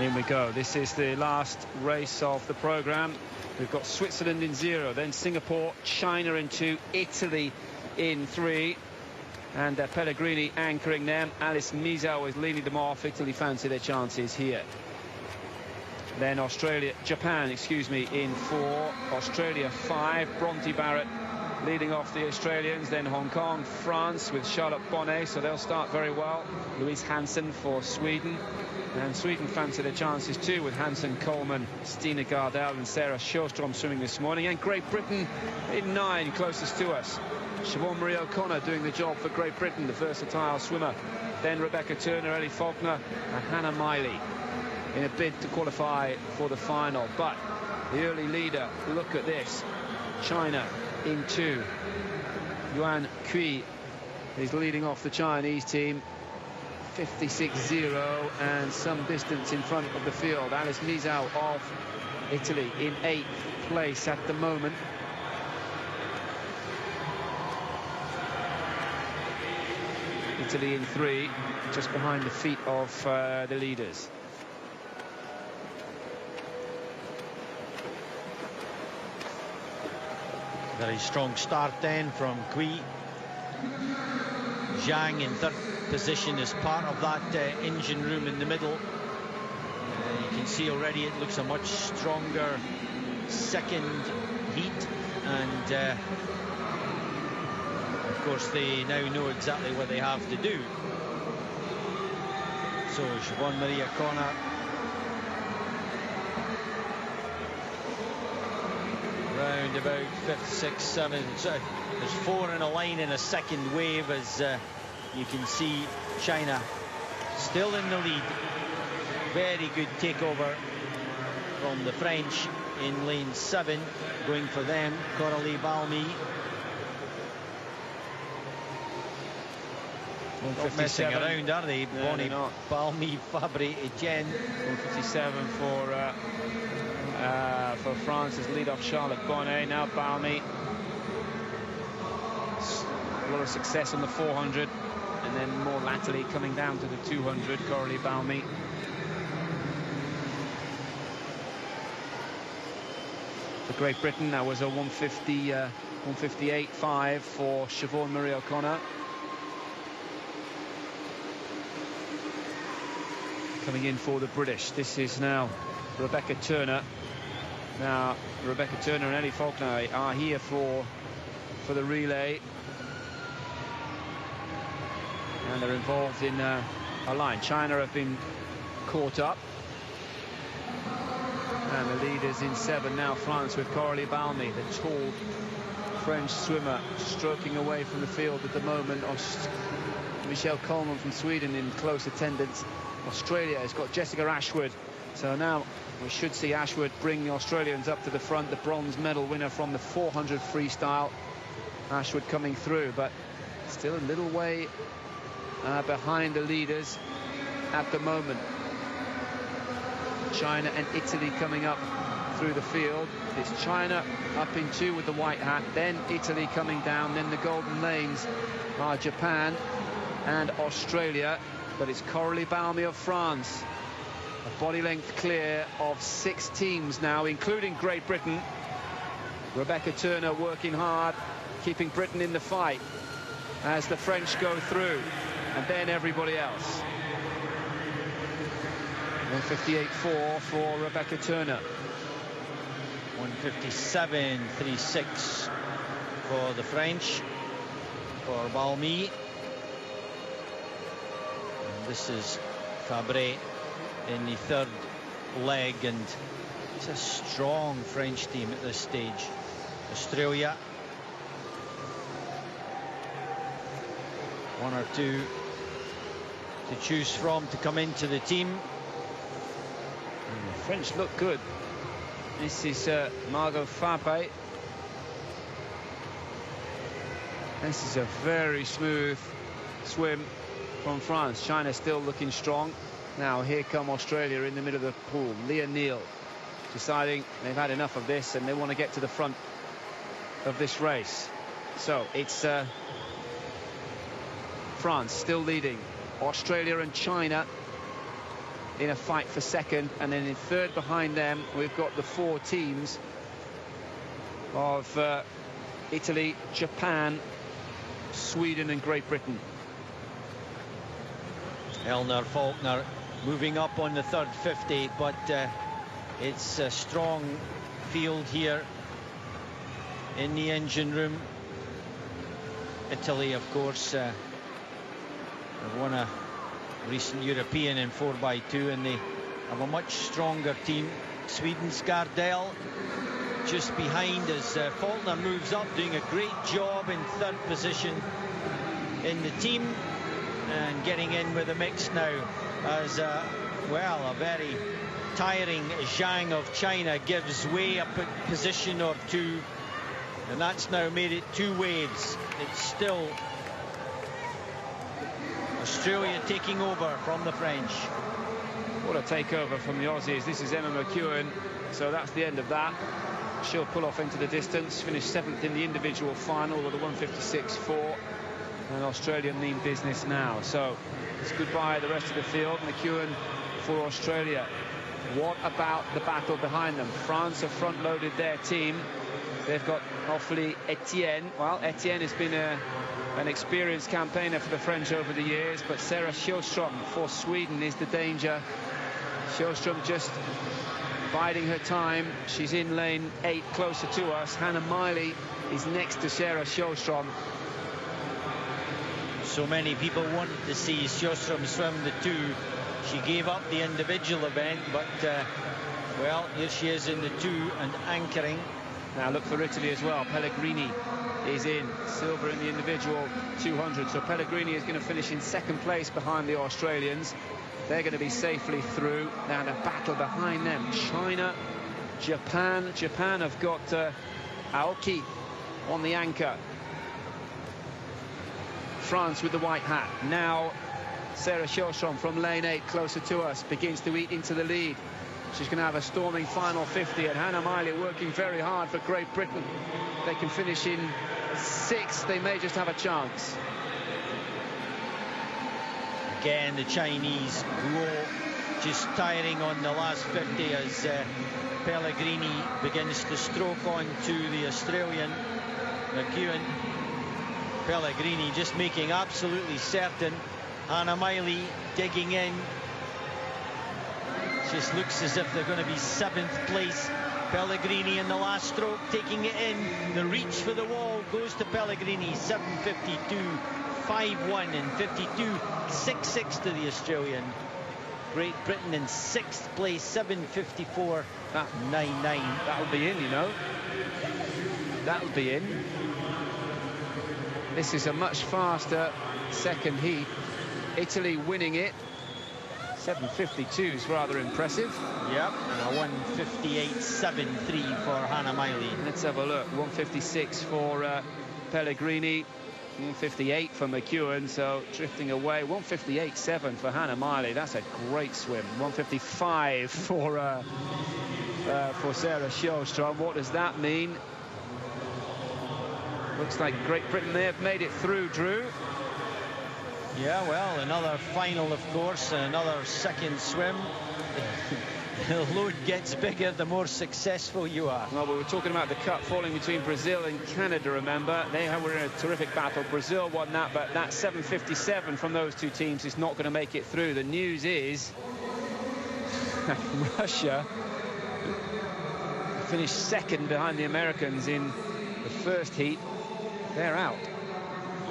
In we go. This is the last race of the program. We've got Switzerland in 0, then Singapore, China in 2, Italy in 3, and Pellegrini anchoring them. Alice Mizau is leading them off. Italy fancy their chances here. Then Japan, in 4, Australia 5, Bronte Barrett leading off the Australians, then Hong Kong, France with Charlotte Bonnet, so they'll start very well. Louise Hansen for Sweden, and Sweden fancy their chances too with Hansen, Coleman, Stina Gardell and Sarah Sjöström swimming this morning. And Great Britain in 9, closest to us. Siobhan Marie O'Connor doing the job for Great Britain, the versatile swimmer. Then Rebecca Turner, Ellie Faulkner and Hannah Miley in a bid to qualify for the final. But the early leader, look at this, China in 2. Yuan Kui is leading off the Chinese team, 56.0 and some distance in front of the field. Alice Mizau of Italy in 8th place at the moment. Italy in 3, just behind the feet of the leaders. Very strong start then from Kui. Zhang in 3rd position as part of that engine room in the middle. You can see already it looks a much stronger second heat, and of course they now know exactly what they have to do. So Siobhan Marie O'Connor round about 5th, 6th, 7th. So there's 4 in a line in a second wave, as you can see China still in the lead. Very good takeover from the French in lane 7, going for them, Coralie Balmy. Not messing around, are they? No, Bonnie Balmy, Fabre Etienne. 157 for France's lead-off Charlotte Bonnet. Now Balmy. A lot of success on the 400, and then more latterly coming down to the 200, Coralie Balmy. For Great Britain, that was a 158.5 for Siobhan Marie O'Connor. Coming in for the British, this is now Rebecca Turner. Now Rebecca Turner and Ellie Faulkner are here for the relay, and they're involved in a line. China have been caught up, and the leaders in 7 now. France with Coralie Balmy, the tall French swimmer, stroking away from the field at the moment. Michelle Coleman from Sweden in close attendance. Australia has got Jessica Ashwood, so now we should see Ashwood bring the Australians up to the front. The bronze medal winner from the 400 freestyle, Ashwood coming through, but still a little way behind the leaders at the moment. China and Italy coming up through the field. It's China up in 2 with the white hat, then Italy coming down, then the golden lanes are Japan and Australia. But it's Coralie Balmy of France, a body length clear of 6 teams now, including Great Britain. Rebecca Turner working hard, keeping Britain in the fight as the French go through, and then everybody else. 158.4 for Rebecca Turner. 157.36 for the French, for Balmy. This is Fabre in the 3rd leg, and it's a strong French team at this stage. Australia, 1 or 2 to choose from to come into the team. And the French look good. This is Margot Fabre. This is a very smooth swim from France. China still looking strong. Now here come Australia in the middle of the pool. Leah Neal deciding they've had enough of this and they want to get to the front of this race. So it's France still leading. Australia and China in a fight for second, and then in third behind them we've got the 4 teams of Italy, Japan, Sweden and Great Britain. Elner Faulkner moving up on the third 50, but it's a strong field here in the engine room. Italy, of course, have won a recent European in 4x2, and they have a much stronger team. Sweden's Gardell just behind as Faulkner moves up, doing a great job in third position in the team, and getting in with the mix now as well, a very tiring Zhang of China gives way a position or two, and that's now made it 2 waves. It's still Australia taking over from the French. What a takeover from the Aussies. This is Emma McEwen, so that's the end of that. She'll pull off into the distance, finish 7th in the individual final with a 156.4, and Australia mean business now. So it's goodbye the rest of the field. McEwen for Australia. What about the battle behind them? France have front-loaded their team. They've got hopefully Etienne. Well, Etienne has been an experienced campaigner for the French over the years, but Sarah Sjöström for Sweden is the danger. Sjöström just biding her time. She's in lane 8, closer to us. Hannah Miley is next to Sarah Sjöström. So many people wanted to see Sjöström swim the 2. She gave up the individual event, but well, here she is in the 2 and anchoring. Now look for Italy as well. Pellegrini is in silver in the individual 200. So Pellegrini is going to finish in 2nd place behind the Australians. They're going to be safely through. Now the battle behind them, China, Japan. Japan have got Aoki on the anchor. France with the white hat. Now Sarah Sjöström from lane 8, closer to us, begins to eat into the lead. She's going to have a storming final 50, and Hannah Miley working very hard for Great Britain. They can finish in 6th. They may just have a chance. Again, the Chinese grow, just tiring on the last 50 as Pellegrini begins to stroke on to the Australian McEwen. Pellegrini just making absolutely certain. Hannah Miley digging in. Just looks as if they're going to be 7th place. Pellegrini in the last stroke, taking it in. The reach for the wall goes to Pellegrini. 7:52, 5:1 and 52.66 to the Australian. Great Britain in 6th place, 7:54.99. That'll be in, you know. That'll be in. This is a much faster second heat. Italy winning it. 7:52 is rather impressive. Yep, and a 1:58.73 for Hannah Miley. Let's have a look. 1:56 for Pellegrini, 1:58 for McEwen, so drifting away. 1:58.7 for Hannah Miley. That's a great swim. 1:55 for Sarah Sjöström. What does that mean? Looks like Great Britain, they have made it through, Drew. Yeah, well, another final, of course, another second swim. The load gets bigger the more successful you are. Well, we were talking about the cup falling between Brazil and Canada, remember? They were in a terrific battle. Brazil won that, but that 7:57 from those 2 teams is not going to make it through. The news is Russia finished 2nd behind the Americans in the first heat. They're out.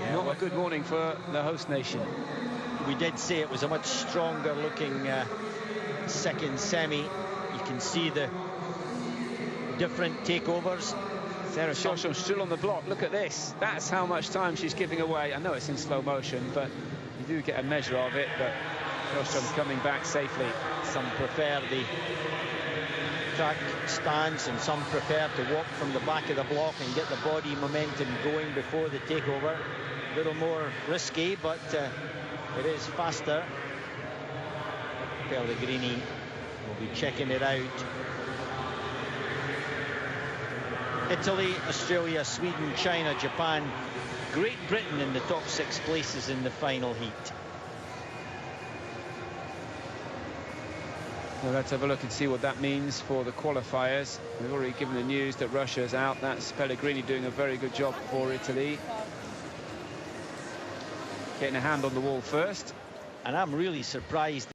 Yeah, not a good morning for the host nation. We did say it was a much stronger looking second semi. You can see the different takeovers. Sarah Sjöström still on the block. Look at this. That's how much time she's giving away. I know it's in slow motion, but you do get a measure of it. But Sjöström coming back safely. Some prefer the track stance, and some prefer to walk from the back of the block and get the body momentum going before the takeover. A little more risky, but it is faster. Pellegrini will be checking it out. Italy, Australia, Sweden, China, Japan, Great Britain in the top 6 places in the final heat. Well, let's have a look and see what that means for the qualifiers. We've already given the news that Russia's out. That's Pellegrini doing a very good job for Italy. Getting a hand on the wall first. And I'm really surprised